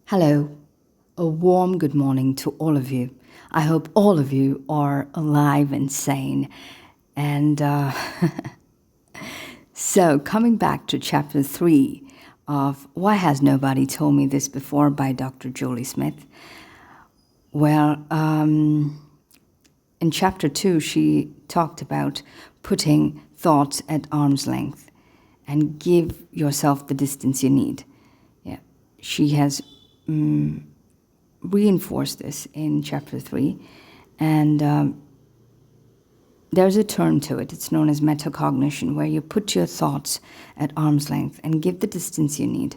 Hello, a warm good morning to all of you. I hope all of you are alive and sane. And so, coming back to chapter 3 of Why Has Nobody Told Me This Before by Dr. Julie Smith. Well, in chapter 2, she talked about putting thoughts at arm's length and give yourself the distance you need. Yeah, she has reinforced this in chapter 3, and there's a term to it. It's known as metacognition, where you put your thoughts at arm's length and give the distance you need.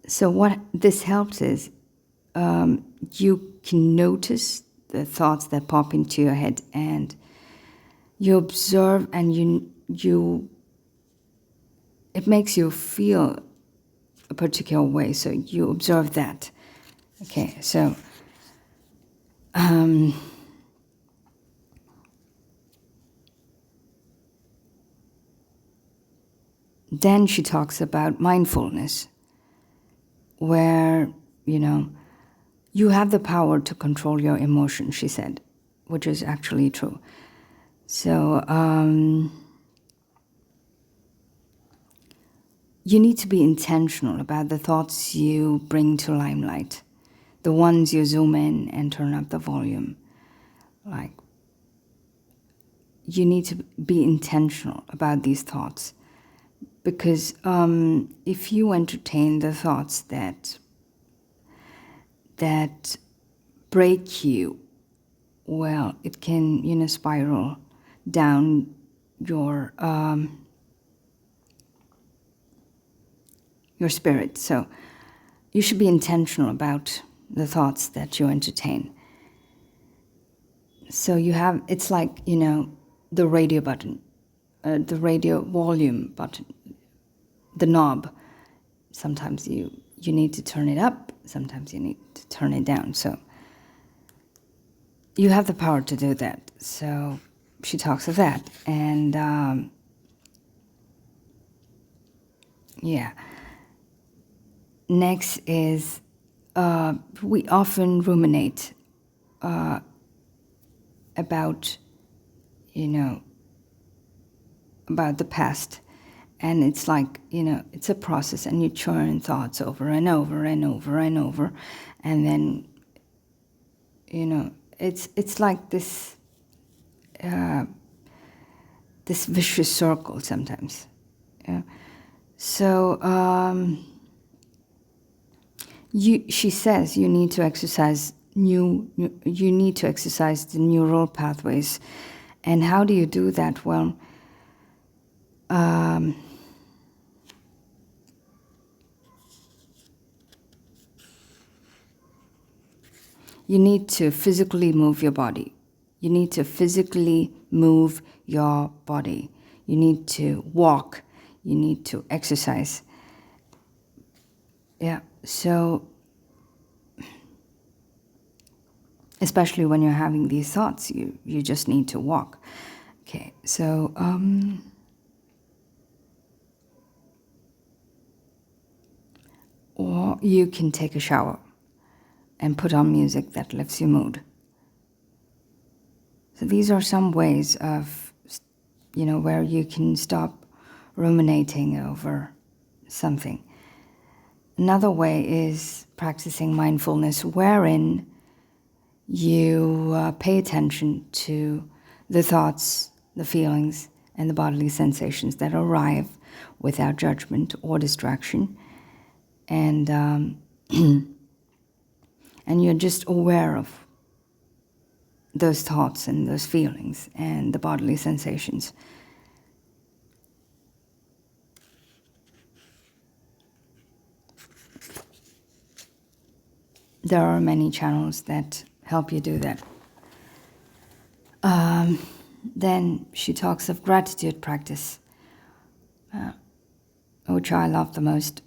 So what this helps is you can notice the thoughts that pop into your head, and you observe, and you it makes you feel a particular way, so you observe that. Okay, so then she talks about mindfulness, where, you have the power to control your emotions, she said, which is actually true. So you need to be intentional about the thoughts you bring to limelight, the ones you zoom in and turn up the volume. Like, you need to be intentional about these thoughts, because if you entertain the thoughts that break you, well, it can, spiral down your spirit. So you should be intentional about the thoughts that you entertain. So it's like, the radio button, the radio volume button, the knob. Sometimes you need to turn it up, sometimes you need to turn it down. So you have the power to do that. So she talks of that. And yeah. Next is we often ruminate about, about the past. And it's like, it's a process, and you churn thoughts over and over and over and over. And then, it's like this this vicious circle sometimes. Yeah. So she says you need to exercise you need to exercise the neural pathways. And how do you do that? Well, you need to physically move your body. You need to physically move your body. You need to walk. You need to exercise. Yeah, so especially when you're having these thoughts, you just need to walk. Okay, so or you can take a shower and put on music that lifts your mood. So these are some ways of, where you can stop ruminating over something. Another way is practicing mindfulness, wherein you pay attention to the thoughts, the feelings, and the bodily sensations that arrive without judgment or distraction. And and you're just aware of those thoughts and those feelings and the bodily sensations. There are many channels that help you do that. Then she talks of gratitude practice, which I love the most.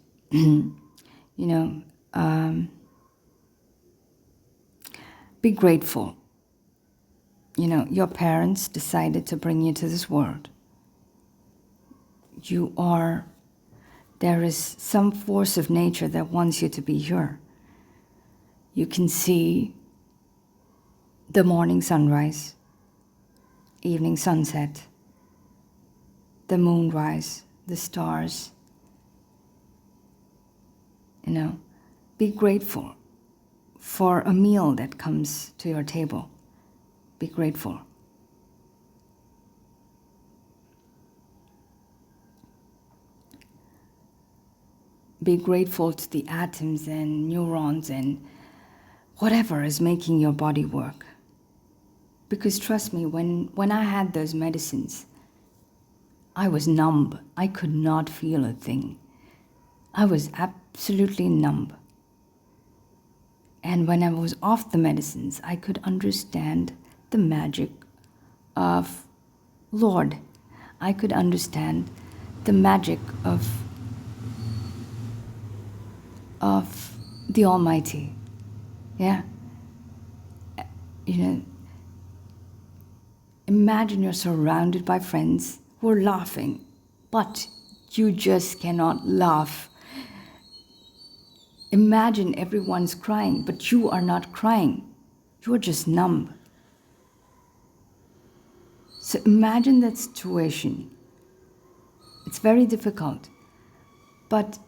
Be grateful. Your parents decided to bring you to this world. You are there is some force of nature that wants you to be here. You can see the morning sunrise, evening sunset, the moonrise, the stars. Be grateful for a meal that comes to your table. Be grateful. Be grateful to the atoms and neurons and whatever is making your body work. Because trust me, when I had those medicines, I was numb. I could not feel a thing. I was absolutely numb. And when I was off the medicines, I could understand the magic of Lord. I could understand the magic of the Almighty. Yeah. Imagine you're surrounded by friends who are laughing, but you just cannot laugh. Imagine everyone's crying, but you are not crying. You are just numb. So imagine that situation. It's very difficult. But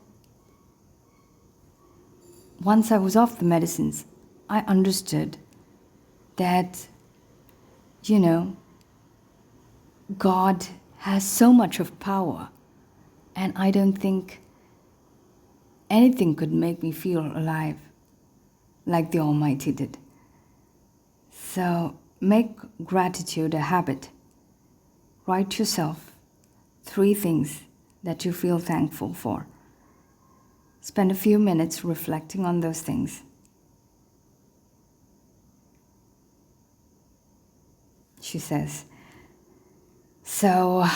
once I was off the medicines, I understood that, God has so much of power, and I don't think anything could make me feel alive like the Almighty did. So make gratitude a habit. Write yourself 3 things that you feel thankful for. Spend a few minutes reflecting on those things. She says. So,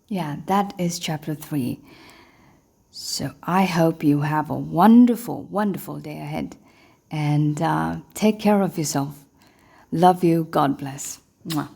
that is chapter 3. So I hope you have a wonderful, wonderful day ahead. And take care of yourself. Love you. God bless. Mwah.